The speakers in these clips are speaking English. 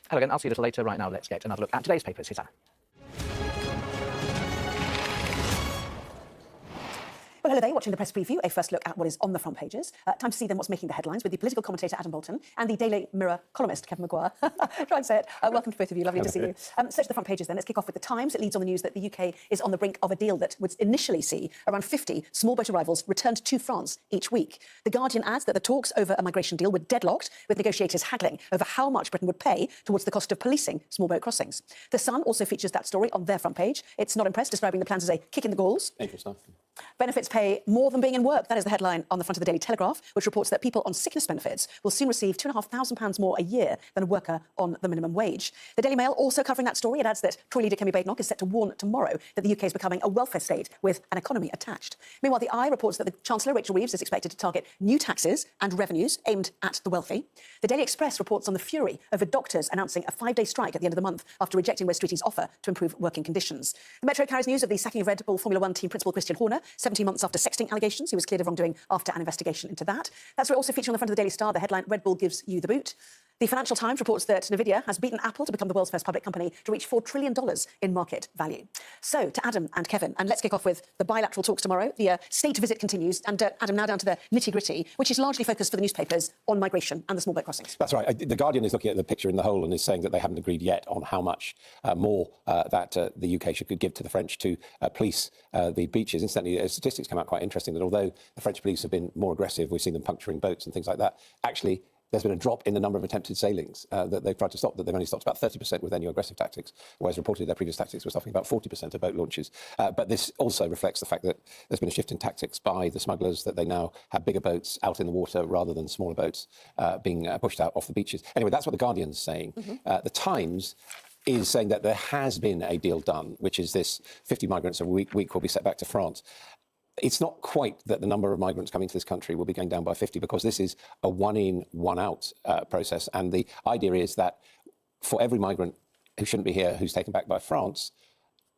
Hello again, I'll see you a little later. Right now, let's get another look at today's papers. Here's Anna. Well, hello there, watching the press preview, a first look at what is on the front pages. Time to see then what's making the headlines with the political commentator Adam Bolton and the Daily Mirror columnist Kevin Maguire. Try and say it. Welcome to both of you, lovely to see you. So to the front pages then, let's kick off with the Times. It leads on the news that the UK is on the brink of a deal that would initially see around 50 small boat arrivals returned to France each week. The Guardian adds that the talks over a migration deal were deadlocked, with negotiators haggling over how much Britain would pay towards the cost of policing small boat crossings. The Sun also features that story on their front page. It's not impressed, describing the plans as a kick in the galls. Benefits pay more than being in work. That is the headline on the front of the Daily Telegraph, which reports that people on sickness benefits will soon receive £2,500 more a year than a worker on the minimum wage. The Daily Mail also covering that story. It adds that Tory leader Kemi Badenoch is set to warn tomorrow that the UK is becoming a welfare state with an economy attached. Meanwhile, the Eye reports that the Chancellor, Rachel Reeves, is expected to target new taxes and revenues aimed at the wealthy. The Daily Express reports on the fury over doctors announcing a 5-day strike at the end of the month after rejecting Wes Streety's offer to improve working conditions. The Metro carries news of the sacking of Red Bull Formula One team principal Christian Horner, 17 months after sexting allegations. He was cleared of wrongdoing after an investigation into that. That's where also featuring on the front of the Daily Star, the headline, Red Bull gives you the boot. The Financial Times reports that Nvidia has beaten Apple to become the world's first public company to reach $4 trillion in market value. So, to Adam and Kevin, and let's kick off with the bilateral talks tomorrow. The state visit continues, and Adam, now down to the nitty-gritty, which is largely focused for the newspapers on migration and the small boat crossings. That's right. The Guardian is looking at the picture in the whole and is saying that they haven't agreed yet on how much more that the UK should give to the French to police the beaches. Incidentally, statistics come out quite interesting that although the French police have been more aggressive, we've seen them puncturing boats and things like that, actually there's been a drop in the number of attempted sailings that they've tried to stop, that they've only stopped about 30% with their new aggressive tactics, whereas reportedly their previous tactics were stopping about 40% of boat launches. But this also reflects the fact that there's been a shift in tactics by the smugglers, that they now have bigger boats out in the water rather than smaller boats being pushed out off the beaches. Anyway, that's what the Guardian's saying. The Times is saying that there has been a deal done, which is this 50 migrants a week will be set back to France. It's not quite that the number of migrants coming to this country will be going down by 50, because this is a one-in, one-out process. And the idea is that for every migrant who shouldn't be here, who's taken back by France,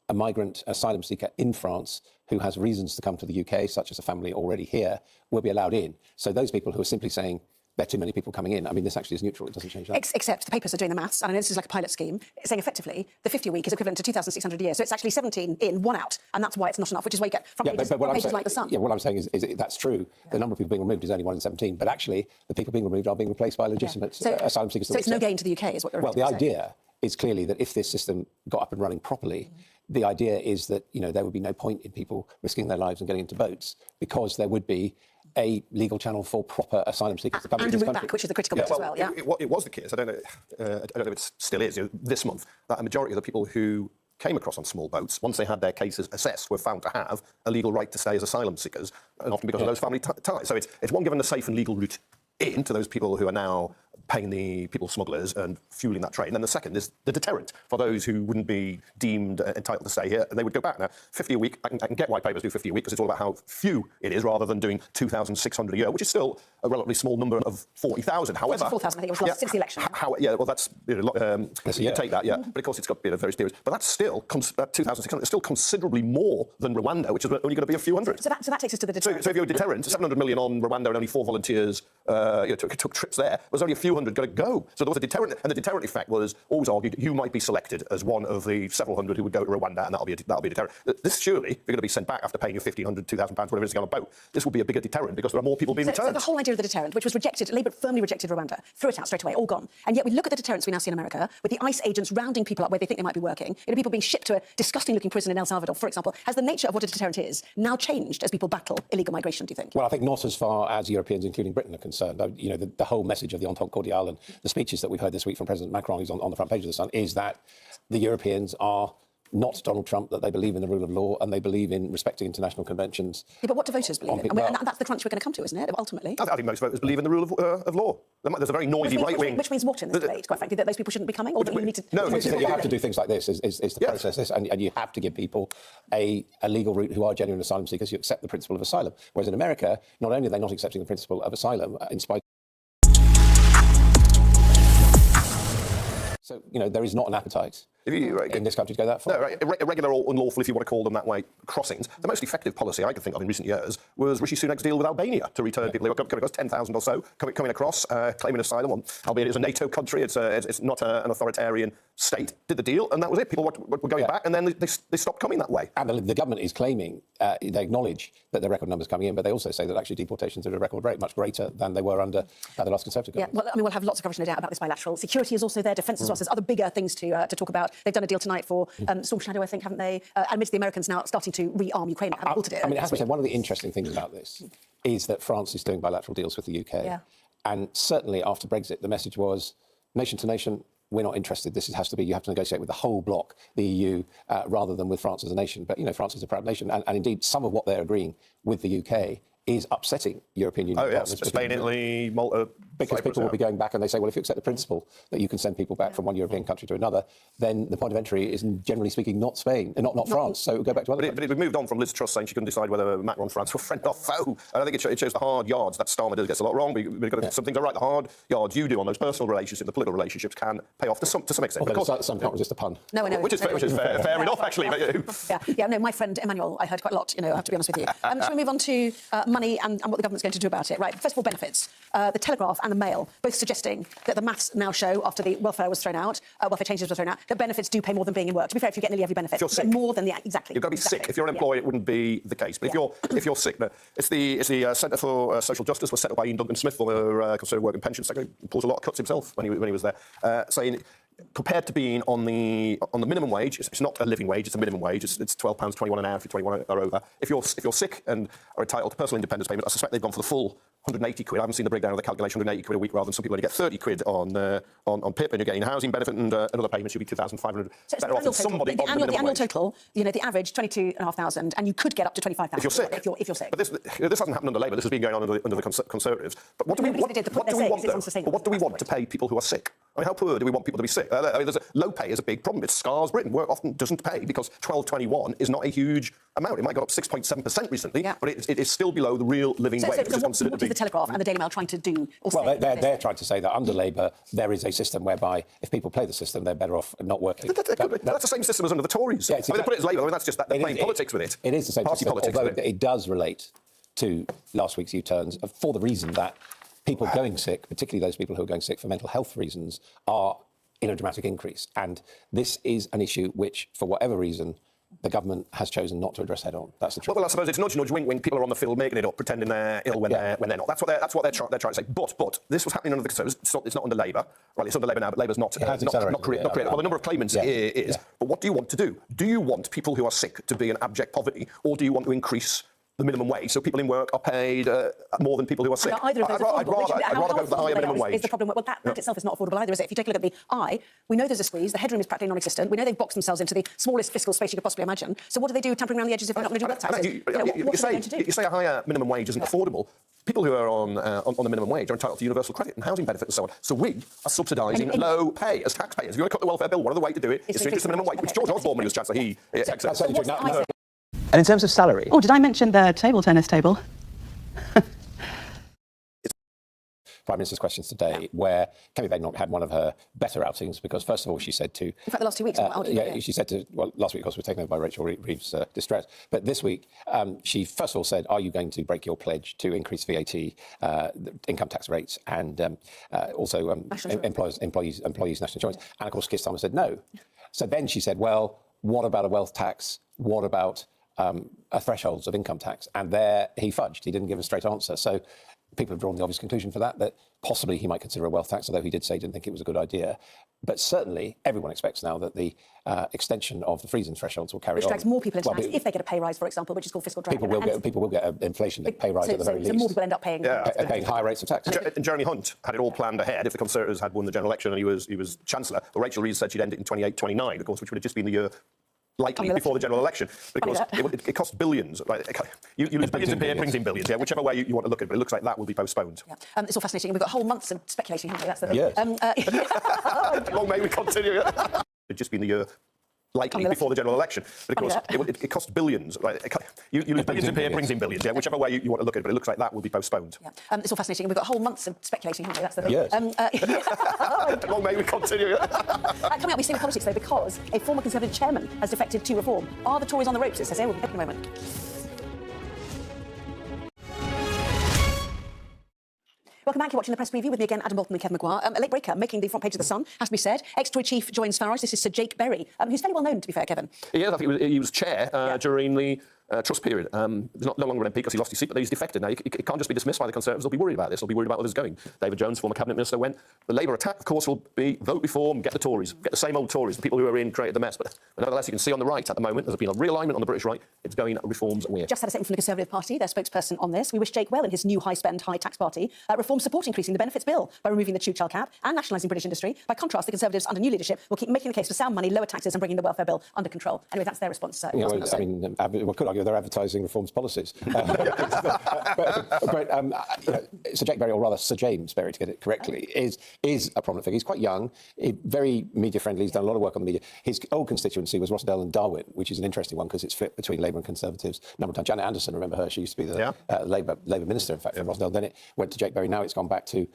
a migrant asylum seeker in France who has reasons to come to the UK, such as a family already here, will be allowed in. So those people who are simply saying, there are too many people coming in. I mean, this actually is neutral. It doesn't change that. Except the papers are doing the maths, and I know this is like a pilot scheme, saying effectively the 50 a week is equivalent to 2,600 a year. So it's actually 17 in, 1 out, and that's why it's not enough, which is why you get front pages, pages like The Sun. Yeah, what I'm saying is that's true. The number of people being removed is only 1 in 17, but actually the people being removed are being replaced by legitimate asylum seekers. So it's no gain to the UK, is what you're Well, the idea is clearly that if this system got up and running properly, the idea is that, you know, there would be no point in people risking their lives and getting into boats, because there would be a legal channel for proper asylum seekers to come into this country. Back, which is the critical bit as well. Yeah, it was the case. I don't know if it still is. This month, that a majority of the people who came across on small boats, once they had their cases assessed, were found to have a legal right to stay as asylum seekers, and often because of those family ties. So it's one, given a safe and legal route in to those people who are now paying the people smugglers and fueling that trade. And then the second is the deterrent for those who wouldn't be deemed entitled to stay here, and they would go back. Now, 50 a week, I can get why papers do 50 a week, because it's all about how few it is, rather than doing 2,600 a year, which is still a relatively small number of 40,000. However, 4,000, I think it was last since the election. Well, that's you take that, but of course it's got to be very serious. But that's still 2,600. It's still considerably more than Rwanda, which is only going to be a few hundred. So that takes us to the deterrent. So if you're a deterrent, 700 million on Rwanda and only 4 volunteers took trips there. There's only a few hundred got to go. So there was a deterrent, and the deterrent effect was always argued you might be selected as one of the several hundred who would go to Rwanda, and that'll be a deterrent. This surely, if you're going to be sent back after paying your £1,500, £2,000, whatever it is, to go on a boat, this will be a bigger deterrent because there are more people being returned. So the whole idea of the deterrent, which was rejected, Labour firmly rejected Rwanda, threw it out straight away, all gone. And yet we look at the deterrents we now see in America, with the ICE agents rounding people up where they think they might be working, people being shipped to a disgusting-looking prison in El Salvador, for example. Has the nature of what a deterrent is now changed as people battle illegal migration, do you think? Well, I think not as far as Europeans, including Britain, are concerned. You know, the whole message of the Entente Cordiale and the speeches that we've heard this week from President Macron, who's on the front page of The Sun, is that the Europeans are not Donald Trump, that they believe in the rule of law and they believe in respecting international conventions. Yeah, but what do voters believe in? And that's the crunch we're going to come to, isn't it, ultimately? I think most voters believe in the rule of law. There's a very noisy right-wing... Which means what in this debate, quite frankly, that those people shouldn't be coming? Or that you need to... No, you have to do things like this, is to process this, and you have to give people a legal route who are genuine asylum seekers. You accept the principle of asylum. Whereas in America, not only are they not accepting the principle of asylum, in spite... So, you know, there is not an appetite in this country to go that far. No, right, irregular or unlawful, if you want to call them that way, crossings. The most effective policy I can think of in recent years was Rishi Sunak's deal with Albania to return people who are coming across, 10,000 or so, coming across, claiming asylum. Albeit it's a NATO country, it's not an authoritarian state. Did the deal, and that was it. People were going back, and then they stopped coming that way. And the government is claiming, they acknowledge that the record numbers coming in, but they also say that actually deportations are at a record rate, much greater than they were under the last Conservative government. Yeah, well, I mean, we'll have lots of coverage, no doubt, about this bilateral. Security is also there, defence as well. So there's other bigger things to talk about. They've done a deal tonight for Storm Shadow, I think, haven't they? Amidst the Americans now starting to rearm Ukraine. I mean, it has to be said, one of the interesting things about this is that France is doing bilateral deals with the UK. Yeah. And certainly after Brexit, the message was nation to nation, we're not interested. You have to negotiate with the whole bloc, the EU, rather than with France as a nation. But, France is a proud nation. And indeed, some of what they're agreeing with the UK is upsetting European Union partners. Spain, Italy, Malta. Because people will be going back and they say, well, if you accept the principle that you can send people back from one European country to another, then the point of entry is, generally speaking, not Spain, not France. So we'll go back to other But we've moved on from Liz Truss saying she couldn't decide whether Macron and France were friend or foe. And I think it shows the hard yards that Starmer gets a lot wrong. We've got some things are right. The hard yards you do on those personal relationships, the political relationships, can pay off to some extent. Although some can't resist a pun. No, I know. Which is fair enough, actually. No, my friend Emmanuel, I heard quite a lot, I have to be honest with you. Shall we move on to money and what the government's going to do about it? Right, first of all, benefits. The Telegraph and the Mail both suggesting that the maths now show, after the welfare changes were thrown out, that benefits do pay more than being in work. To be fair, if you get nearly every benefit, if you're sick, more than exactly. You've got to be sick. If you're unemployed, it wouldn't be the case. But if you're sick, it's the Centre for Social Justice was set up by Ian Duncan Smith, former Conservative Work and Pension Secretary, who pulls a lot of cuts himself when he was there, saying, compared to being on the minimum wage, it's not a living wage, it's a minimum wage. It's £12.21 an hour if you're 21 or over. If you're sick and are entitled to personal independence payment, I suspect they've gone for the full 180 quid. I haven't seen the breakdown of the calculation. 180 quid a week rather than some people only get 30 quid on PIP, and you're getting housing benefit and other payments. You'll be 2,500 better off than somebody on the minimum annual wage. Total, the average 22,500, and you could get up to 25,000 if you're sick. If you're sick. But this hasn't happened under Labour. This has been going on under the Conservatives. But what do we want? What do we want to pay people who are sick? I mean, how poor do we want people to be sick? Low pay is a big problem. It scars Britain. Work often doesn't pay because 12.21 is not a huge amount. It might go up 6.7% recently, but it is still below the real living wage. So what is the Telegraph and the Daily Mail trying to do? Well, they're trying to say that under Labour there is a system whereby if people play the system, they're better off not working. That's the same system as under the Tories. Yeah, they put it as Labour. I mean, that's just they're playing politics with it. It is the same party system, politics. Although it does relate to last week's U-turns for the reason that people going sick, particularly those people who are going sick for mental health reasons, are in a dramatic increase. And this is an issue which, for whatever reason, the government has chosen not to address head on. That's the truth. Well, I suppose it's nudge, nudge, wink, wink. People are on the field making it up, pretending they're ill when they're not. That's what they're trying to say. But this was happening under the Conservatives. It's not under Labour. Well, it's under Labour now, but Labour's not created. Well, the number of claimants is. But what do you want to do? Do you want people who are sick to be in abject poverty, or do you want to increase the minimum wage, so people in work are paid more than people who are sick? Either of those I'd rather go for the higher minimum wage. Is the problem? Well, that itself is not affordable either, is it? If you take a look at the eye, we know there's a squeeze. The headroom is practically non-existent. We know they've boxed themselves into the smallest fiscal space you could possibly imagine. So what do they do, tampering around the edges if they're not going to do work taxes? What are they going to do? You say a higher minimum wage isn't affordable. People who are on the minimum wage are entitled to universal credit and housing benefits and so on. So we are subsidising low pay as taxpayers. If you want to cut the welfare bill, one of the ways to do it is to increase the minimum wage. It's George Osborne when he was Chancellor. He accepts. And in terms of salary... Oh, did I mention the table tennis table? Prime Minister's questions today, where Kemi Badenoch had one of her better outings, because first of all, she said to... In fact, the last 2 weeks... she said to... Well, last week, of course, we were taken over by Rachel Reeves' distress. But this week, she first of all said, are you going to break your pledge to increase VAT, income tax rates, and also employees' national insurance? And, of course, Keir Starmer said no. So then she said, well, what about a wealth tax? What about... thresholds of income tax, and there he fudged. He didn't give a straight answer. So people have drawn the obvious conclusion for that possibly he might consider a wealth tax, although he did say he didn't think it was a good idea. But certainly everyone expects now that the extension of the freezing thresholds will carry on. Which drags more people into tax if they get a pay rise, for example, which is called fiscal drag. People will get an inflation pay rise at the very least. So more people end up paying higher rates of tax. And Jeremy Hunt had it all planned ahead. If the Conservatives had won the general election and he was Chancellor, well, Rachel Reeves said she'd end it in 28-29, of course, which would have just been the year likely before the general election, because it costs billions. Right? You lose billions in here, brings in billions. Yeah, whichever way you want to look at it, but it looks like that will be postponed. Yeah. It's all fascinating. We've got whole months of speculating, haven't we? That's the yes. Long may we continue. It's just been the year likely before the general election. But of course, it costs billions. Right? You lose billions in here, brings in billions. Yeah, whichever way you want to look at it. But it looks like that will be postponed. Yeah. It's all fascinating. We've got whole months of speculating, haven't we? That's the thing. Yes. Well, may we continue? Coming up, we see with politics, though, because a former Conservative chairman has defected to Reform. Are the Tories on the ropes? It says here. We'll be back in a moment. Welcome back. You're watching the press preview with me again, Adam Bolton and Kev Maguire. A late breaker making the front page of The Sun, has to be said. Ex-Tory chief joins Farage. This is Sir Jake Berry, who's fairly well known, to be fair, Kevin. Yeah, I think he was chair during the Trust period. He's no longer an MP because he lost his seat, but he's defected now. It can't just be dismissed by the Conservatives. They'll be worried about this. They'll be worried about others going. David Jones, former cabinet minister, went. The Labour attack, of course, will be vote reform, get the Tories, get the same old Tories, the people who are in created the mess. But nevertheless, you can see on the right at the moment, there's been a realignment on the British right. It's going reforms way. Just had a statement from the Conservative Party, their spokesperson on this. We wish Jake well in his new high-spend, high-tax party. Reform support increasing the benefits bill by removing the two-child cap and nationalising British industry. By contrast, the Conservatives under new leadership will keep making the case for sound money, lower taxes and bringing the welfare bill under control. Anyway, that's their response. I mean, one could argue they're advertising reforms policies. Sir Jake Berry, or rather Sir James Berry, to get it correctly, is a prominent figure. He's quite young, very media-friendly. He's done a lot of work on the media. His old constituency was Rossendale and Darwin, which is an interesting one because it's flipped between Labour and Conservatives a number of times. Janet Anderson, remember her? She used to be the Labour minister, in fact, from Rossendale. Then it went to Jake Berry. Now it's gone back to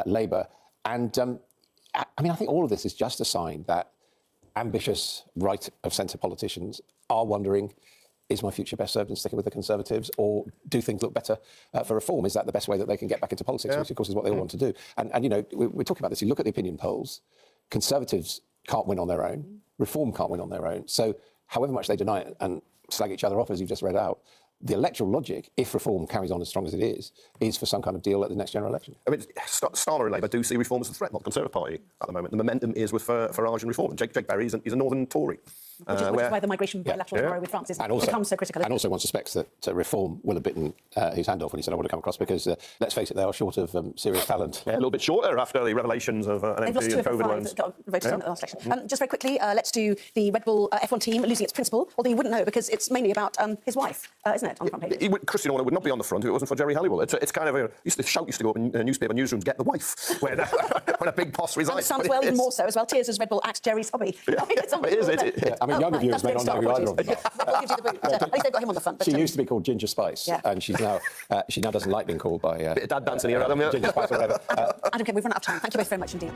Labour. And, I mean, I think all of this is just a sign that ambitious right-of-centre politicians are wondering, is my future best served in sticking with the Conservatives, or do things look better for Reform? Is that the best way that they can get back into politics, which, of course, is what they all want to do? And you know, we're talking about this. You look at the opinion polls, Conservatives can't win on their own, Reform can't win on their own. So however much they deny it and slag each other off, as you've just read out, the electoral logic, if Reform carries on as strong as it is for some kind of deal at the next general election. I mean, Starmer and Labour do see Reform as a threat, not the Conservative Party at the moment. The momentum is with Farage and Reform. And Jake Berry is a Northern Tory. Which is why the migration bilateral tomorrow with France is becomes so critical. And also one suspects that Reform will have bitten his hand off when he said, I want to come across, because let's face it, they are short of serious talent. Yeah, a little bit shorter after the revelations of an MP and COVID loans. Got voted in the last election. Just very quickly, let's do the Red Bull F1 team losing its principal, although you wouldn't know because it's mainly about his wife, isn't it, on the front page? Christian Horner would not be on the front if it wasn't for Jerry Halliwell. It's kind of the shout used to go up in newspaper newsrooms, get the wife, when a big boss resigns. And it sounds even more so as well. Tears as Red Bull axed Jerry's hobby. Yeah. I mean, younger viewers may not know who either of them are. At least they've got him on the front. She used to be called Ginger Spice, and she now doesn't like being called by bit of dad dancing here, Adam. Ginger Spice or whatever. Adam, we've run out of time. Thank you both very much indeed.